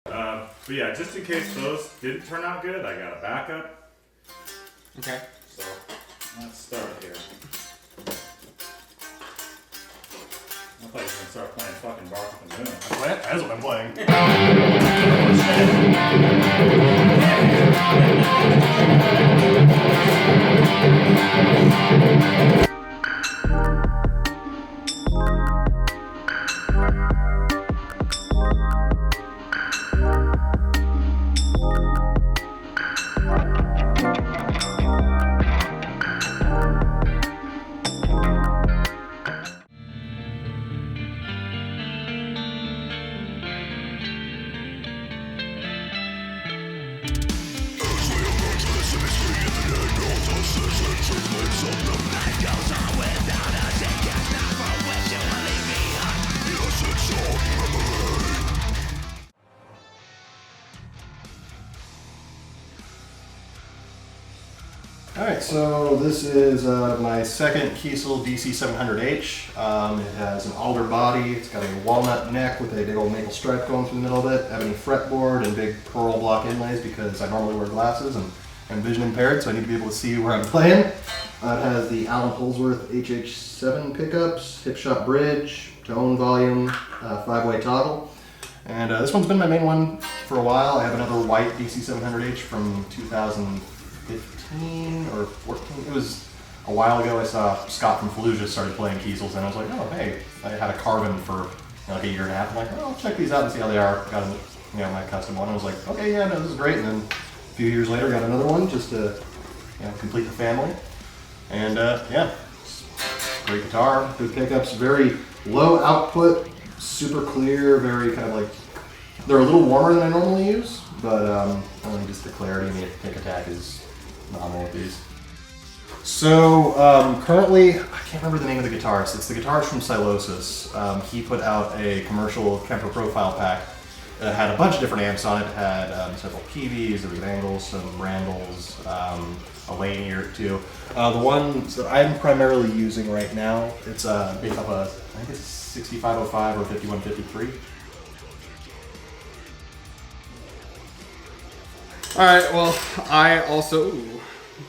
But yeah, just in case those didn't turn out good, I got a backup. Okay. So let's start here. I thought you were gonna start playing fucking Bark with the Moon. That's what I'm playing. Alright, so this is my second Kiesel DC700H. It has an alder body, it's got a walnut neck with a big old maple stripe going through the middle of it, ebony fretboard and big pearl block inlays because I normally wear glasses and I'm vision impaired, so I need to be able to see where I'm playing. It has the Alan Holsworth HH7 pickups, hip shot bridge, tone, volume, 5-way toggle. And this one's been my main one for a while. I have another white DC700H from 2015 or 14. It was a while ago. I saw Scott from Fallujah started playing Kiesels, and I was like, oh hey, I had a Carbon for like a year and a half. I'm like, oh, I'll check these out and see how they are. Got my custom one. I was like, okay, yeah, no, this is great. And then a few years later, got another one just to complete the family. And yeah, great guitar, good pickups, very low output, super clear, very kind of like, they're a little warmer than I normally use, but only just the clarity and the pick attack is phenomenal with these. So currently, I can't remember the name of the guitarist. It's the guitarist from Silosis. He put out a commercial Kemper profile pack. It had a bunch of different amps on it. It had several PVs, there was Angles, some Randalls, a Laney or two. The ones that I'm primarily using right now, it's based off a, I think it's 6505 or 5153. Alright, well, I also... Ooh,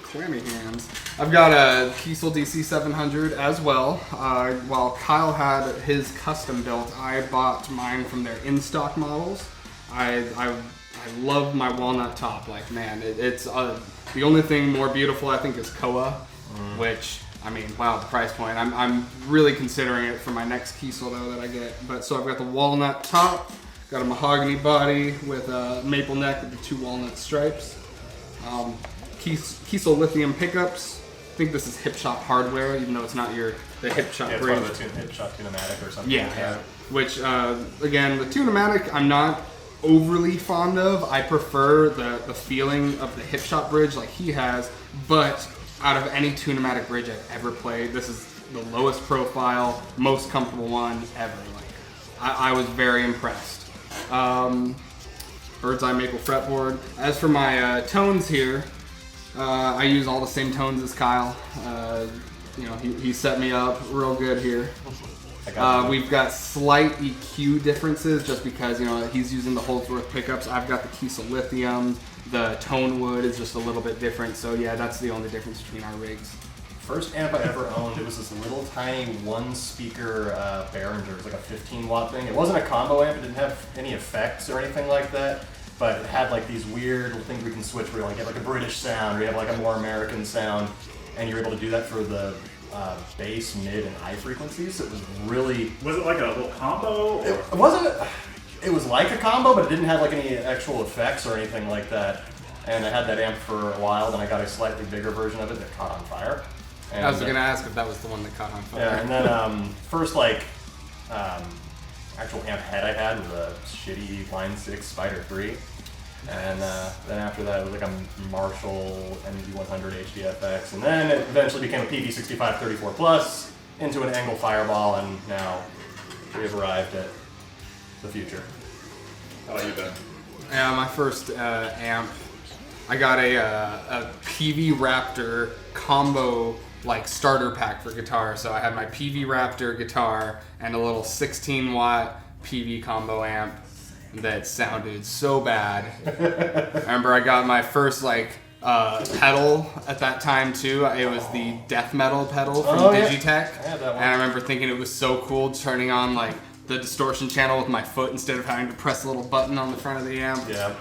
clammy hands. I've got a Kiesel DC700 as well. While Kyle had his custom built, I bought mine from their in-stock models. I love my walnut top. Like, man, it's the only thing more beautiful I think is Koa, which, I mean, wow, the price point. I'm really considering it for my next Kiesel though that I get. But so I've got the walnut top, got a mahogany body with a maple neck with the 2 walnut stripes. Kiesel lithium pickups. I think this is hip shot hardware, even though it's not the hip shot bridge. It's one of the hip shot Tunematic or something. Yeah. Which again, the Tunematic I'm not overly fond of. I prefer the feeling of the hip shot bridge like he has, but out of any Tunematic bridge I've ever played, this is the lowest profile, most comfortable one ever. Like, I was very impressed. Bird's eye maple fretboard. As for my tones here, I use all the same tones as Kyle. He set me up real good here. We've got slight EQ differences just because, he's using the Holsworth pickups. I've got the Kiesel Lithium. The tone wood is just a little bit different. So yeah, that's the only difference between our rigs. First amp I ever owned, it was this little tiny 1-speaker Behringer. It was like a 15-watt thing. It wasn't a combo amp. It didn't have any effects or anything like that. But it had like these weird little things we can switch where you have like a British sound or you have like a more American sound. And you're able to do that for the bass, mid, and high frequencies. It was really... Was it like a little combo? Or? It wasn't... It was like a combo, but it didn't have like any actual effects or anything like that. And I had that amp for a while, then I got a slightly bigger version of it that caught on fire. And I was going to ask if that was the one that caught on fire. Yeah, and then first actual amp head I had was a shitty Line 6 Spider 3. And then after that, it was like a Marshall MD100 HDFX. And then it eventually became a PV6534 Plus into an Angle Fireball, and now we have arrived at the future. How about you, Ben? Yeah, my first amp, I got a PV Raptor combo starter pack for guitar. So I had my PV Raptor guitar and a little 16-watt PV combo amp. that sounded so bad. I remember I got my first pedal at that time too. It was the death metal pedal from Digitech. I had that one. And I remember thinking it was so cool turning on like the distortion channel with my foot instead of having to press a little button on the front of the amp. Yeah.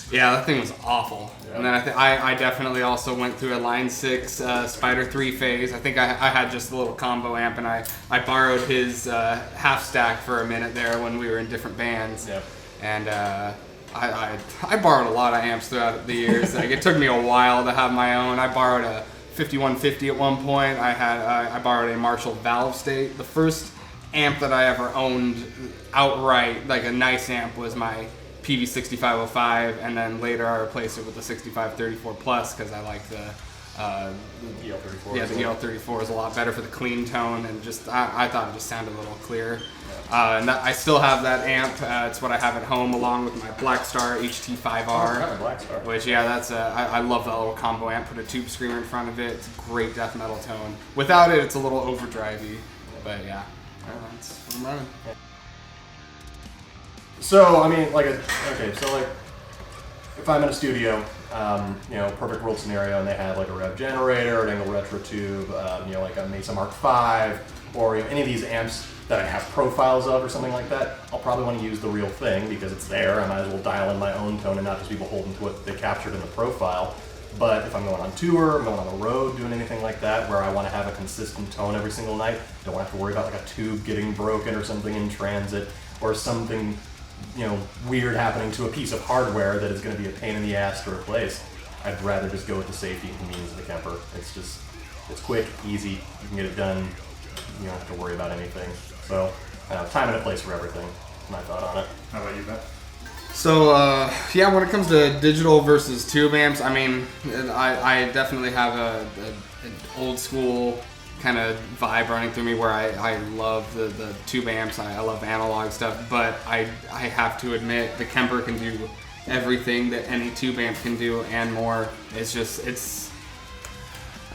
Yeah, that thing was awful. Yeah. And then I definitely also went through a Line 6 Spider 3 phase. I think I had just a little combo amp, and I borrowed his half stack for a minute there when we were in different bands. Yep. And I borrowed a lot of amps throughout the years. Like, it took me a while to have my own. I borrowed a 5150 at one point. I borrowed a Marshall Valve State. The first amp that I ever owned outright, like a nice amp, was my PV6505, and then later I replaced it with the 6534 Plus because I like the EL34. yeah, the EL34 is a lot better for the clean tone, and just I thought it just sounded a little clearer. And I still have that amp. It's what I have at home along with my Blackstar HT5R. Blackstar. Which, yeah, that's I love that little combo amp. Put a tube screamer in front of it. It's a great death metal tone. Without it, it's a little overdrivey. But yeah, that's what I'm running. So, I mean, if I'm in a studio, perfect world scenario, and they have like a rev generator, an angle retro tube, like a Mesa Mark V, or any of these amps that I have profiles of or something like that, I'll probably want to use the real thing because it's there. I might as well dial in my own tone and not just be beholden to what they captured in the profile. But if I'm going on tour, I'm going on the road, doing anything like that, where I want to have a consistent tone every single night, don't have to worry about like a tube getting broken or something in transit, or something weird happening to a piece of hardware that is going to be a pain in the ass to replace. I'd rather just go with the safety and convenience of the Kemper. It's quick, easy, you can get it done, you don't have to worry about anything. So, time and a place for everything, my thought on it. How about you, Ben? So, when it comes to digital versus tube amps, I mean, I definitely have an old school kind of vibe running through me where I love the tube amps. I love analog stuff, but I have to admit the Kemper can do everything that any tube amp can do and more.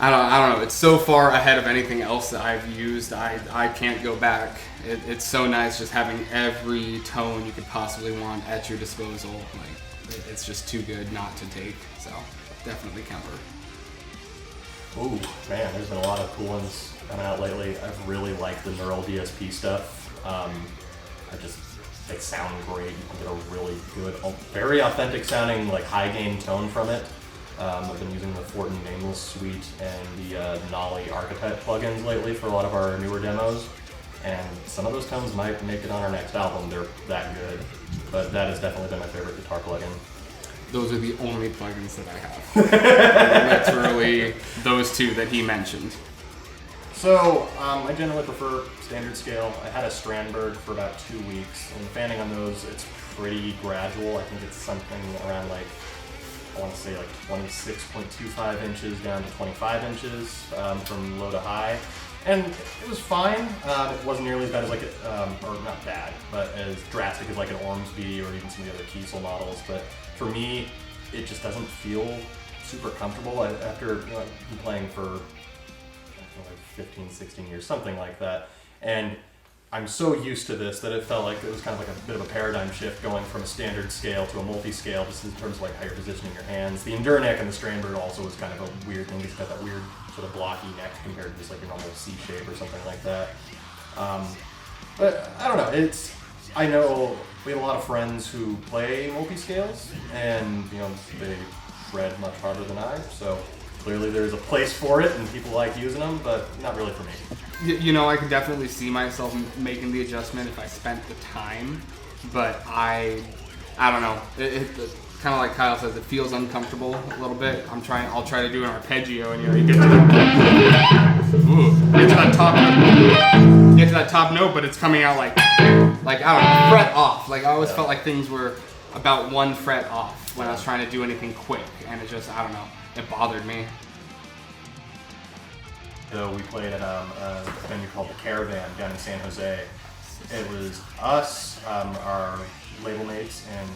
I don't know. It's so far ahead of anything else that I've used. I can't go back. It's so nice just having every tone you could possibly want at your disposal. Like, it's just too good not to take. So definitely Kemper. Ooh, man, there's been a lot of cool ones coming out lately. I've really liked the Neural DSP stuff. They sound great. You can get a really good, very authentic sounding, like high gain tone from it. I've been using the Fortin Nameless Suite and the Nolly Architect plugins lately for a lot of our newer demos. And some of those tones might make it on our next album. They're that good. But that has definitely been my favorite guitar plugin. Those are the only plugins that I have. Literally those two that he mentioned. So, I generally prefer standard scale. I had a Strandberg for about 2 weeks, and fanning on those, it's pretty gradual. I think it's something around I want to say 26.25 inches down to 25 inches from low to high. And it was fine. It wasn't nearly as bad as or not bad, but as drastic as like an Ormsby or even some of the other Kiesel models. But for me, it just doesn't feel super comfortable. After I've been playing for 15, 16 years, something like that. And I'm so used to this that it felt like it was kind of like a bit of a paradigm shift going from a standard scale to a multi-scale, just in terms of like how you're positioning your hands. The Endurneck and the Strandberg also was kind of a weird thing. It's got that weird sort of blocky neck compared to just like your normal C shape or something like that. But I don't know. I know we have a lot of friends who play multi-scales, and they shred much harder than I. So clearly there's a place for it, and people like using them, but not really for me. I could definitely see myself making the adjustment if I spent the time, but I don't know. It kind of like Kyle says, it feels uncomfortable a little bit. I'll try to do an arpeggio, and you get to that top note, but it's coming out like I don't know, fret off. Like I always felt like things were about 1 fret off when I was trying to do anything quick, and it just, I don't know, it bothered me. So we played at a venue called the Caravan down in San Jose. It was us, our label mates, and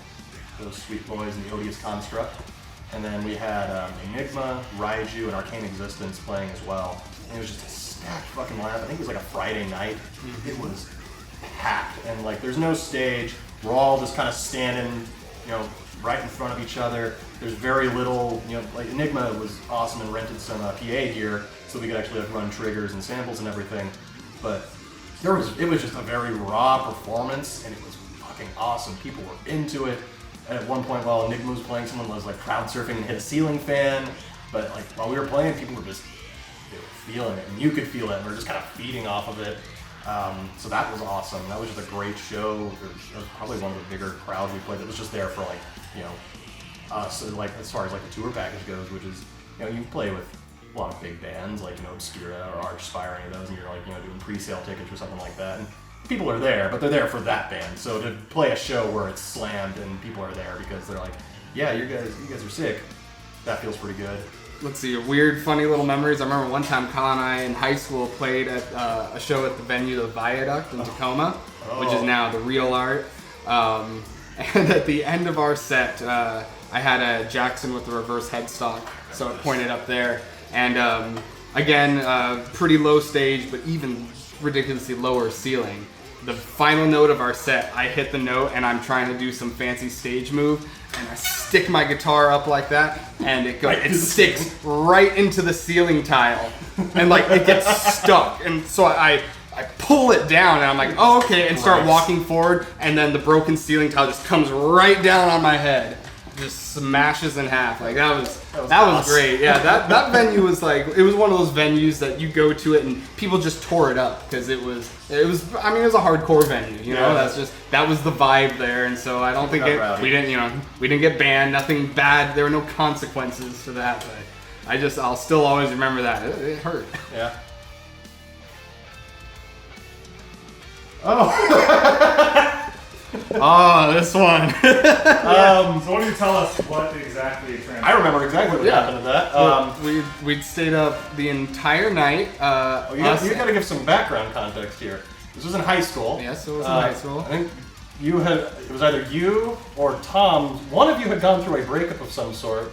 those sweet boys in the Odious Construct. And then we had Enigma, Raiju, and Arcane Existence playing as well. And it was just a stacked fucking lineup. I think it was like a Friday night. It was packed. And there's no stage. we're all just kind of standing, right in front of each other. There's very little, like Enigma was awesome and rented some PA gear, so we could actually run triggers and samples and everything. But it was just a very raw performance, and it was fucking awesome. People were into it. And at one point, while Enigma was playing, someone was like crowd surfing and hit a ceiling fan. But like while we were playing, people were just feeling it, and you could feel it. And we were just kind of feeding off of it. So that was awesome. That was just a great show. It was probably one of the bigger crowds we played. That was just there for like us, like as far as like the tour package goes, which is you play with a lot of big bands like Obscura or Archspire or any of those, and you're like doing pre-sale tickets or something like that. And people are there, but they're there for that band. So to play a show where it's slammed and people are there because they're like, yeah, you guys are sick. That feels pretty good. Let's see, weird, funny little memories. I remember one time Kyle and I in high school played at a show at the venue, the Viaduct in Tacoma, which is now the Real Art. And at the end of our set, I had a Jackson with the reverse headstock, so it pointed up there. And again, pretty low stage, but even ridiculously lower ceiling. The final note of our set, I hit the note and I'm trying to do some fancy stage move, and I stick my guitar up like that, and it sticks right into the ceiling tile, and like it gets stuck. And so I pull it down, and I'm like, oh, okay, and start walking forward, and then the broken ceiling tile just comes right down on my head, just smashes in half. Like that was great. Yeah, that venue was like, it was one of those venues that you go to it and people just tore it up because it was a hardcore venue. That was the vibe there, and so I don't think we didn't get banned. Nothing bad. There were no consequences for that, but I'll still always remember that. It hurt. Yeah. Oh. Oh, this one. So why don't you tell us what exactly transpired? I remember exactly what happened to that. We'd stayed up the entire night. You got to give some background context here. This was in high school. Yes, it was in high school. I think it was either you or Tom. One of you had gone through a breakup of some sort,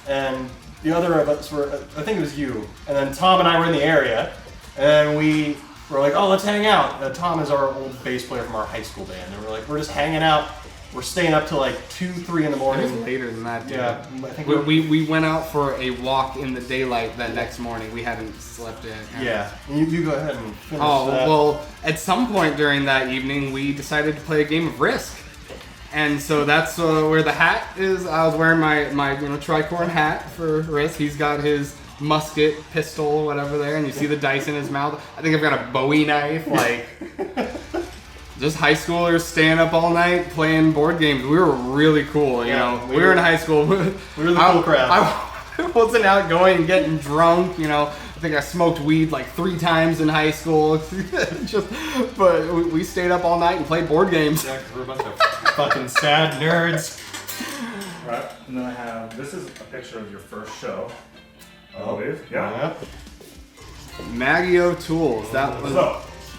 and the other of us I think it was you. And then Tom and I were in the area, and we were like, oh, let's hang out. Tom is our old bass player from our high school band, and we're just hanging out. We're staying up till like 2, 3 in the morning. It was later than that, dude. Yeah, I think we went out for a walk in the daylight that next morning. We hadn't slept in. Yeah, you go ahead and finish that. Well, at some point during that evening, we decided to play a game of Risk. And so that's where the hat is. I was wearing my tricorn hat for Risk. He's got his musket, pistol, whatever there, and you see the dice in his mouth. I think I've got a Bowie knife, like just high schoolers staying up all night playing board games. We were really cool, we were in high school. We were the cool crowd. I wasn't out going and getting drunk, I think I smoked weed like 3 times in high school. But we stayed up all night and played board games. Yeah, we're a bunch of fucking sad nerds. Right, and then this is a picture of your first show. I believe. Yeah. Maggio Tools. That was.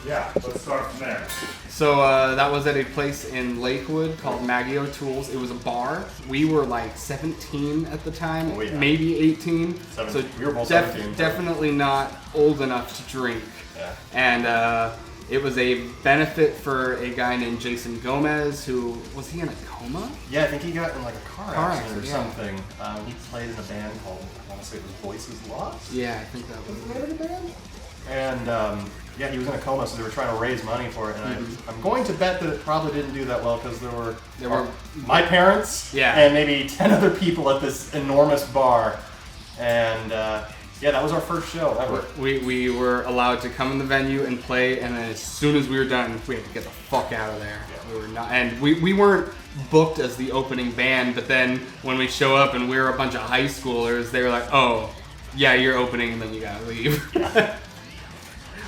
Let's start from there. So that was at a place in Lakewood called Maggio Tools. It was a bar. We were like 17 at the time, maybe 18. So we were both 17. Definitely not old enough to drink. Yeah. And it was a benefit for a guy named Jason Gomez, who was he in a coma? Yeah, I think he got in like a car accident or something. He played in a band called, I want to say it was Voices Lost. Yeah, I think that was the name of the band. And he was in a coma, so they were trying to raise money for it. And I'm going to bet that it probably didn't do that well because there were my parents and maybe 10 other people at this enormous bar. And that was our first show ever. We were allowed to come in the venue and play, and then as soon as we were done, we had to get the fuck out of there. Yeah. We were not, and we weren't booked as the opening band, but then when we show up and we're a bunch of high schoolers, they were like, oh, yeah, you're opening, and then you gotta leave.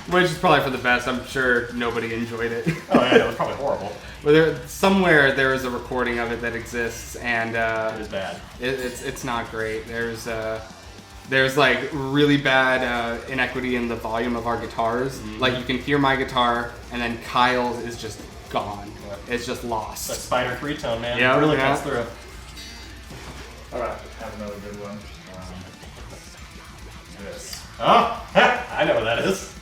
Which is probably for the best. I'm sure nobody enjoyed it. Oh yeah, it was probably horrible. But somewhere there is a recording of it that exists, and it is bad. It's not great. There's like really bad inequity in the volume of our guitars. Mm-hmm. Like you can hear my guitar, and then Kyle's is just gone. Yep. It's just lost. That Spider 3-tone, man. It really cuts through. All right, have another good one. This. Oh, I know what that is.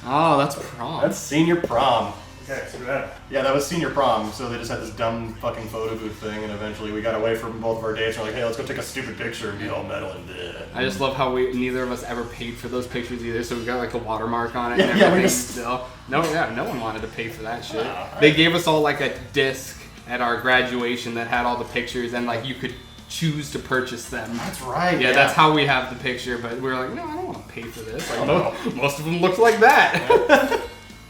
Oh, that's prom. That's senior prom. Okay, screw that. Yeah, that was senior prom, so they just had this dumb fucking photo booth thing, and eventually we got away from both of our dates. We're like, hey, let's go take a stupid picture and be all metal and I just love how neither of us ever paid for those pictures either, so we got like a watermark on it Yeah, and yeah, everything we just- still. No one wanted to pay for that shit. Right. They gave us all like a disc at our graduation that had all the pictures, and like you could choose to purchase them. That's right. Yeah, that's how we have the picture, but we were like, no, I don't want to pay for this. Like, no. most of them look like that.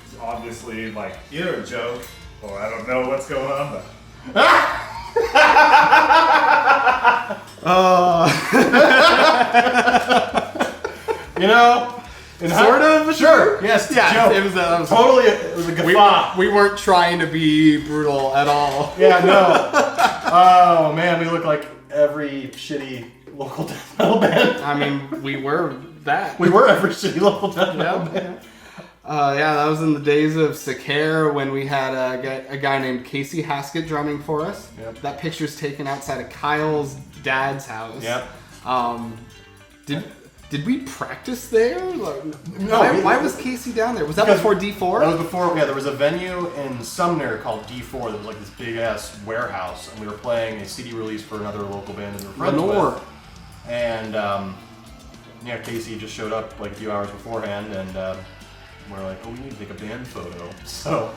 It's obviously like either a joke or I don't know what's going on, but You know, Sort of. Sure. Yes. Yeah, joke. it was a Totally. It was a guffaw. we weren't trying to be brutal at all. Yeah. No. Oh man, we look like every shitty local death metal band. I mean, we were that. We were every shitty local death metal Yep. band. Yeah, that was in the days of Sakare when we had a guy named Casey Haskett drumming for us. Yep. That picture's taken outside of Kyle's dad's house. Yep. Did we practice there? Like, No, why was Casey down there? Was that Because before D4? That was before. Yeah, there was a venue in Sumner called D4 that was like this big ass warehouse, and we were playing a CD release for another local band that we were friends Lenore. with. And yeah, Casey just showed up like a few hours beforehand, and we're like, oh, we need to take a band photo. So,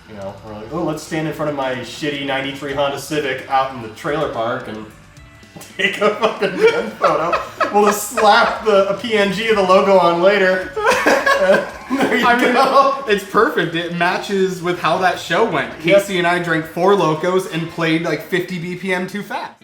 you know, we're like, oh, let's stand in front of my shitty '93 Honda Civic out in the trailer park and take a fucking band photo. We'll just slap a PNG of the logo on later. There you go. It's perfect. It matches with how that show went. Casey and I drank 4 Locos and played like 50 BPM too fast.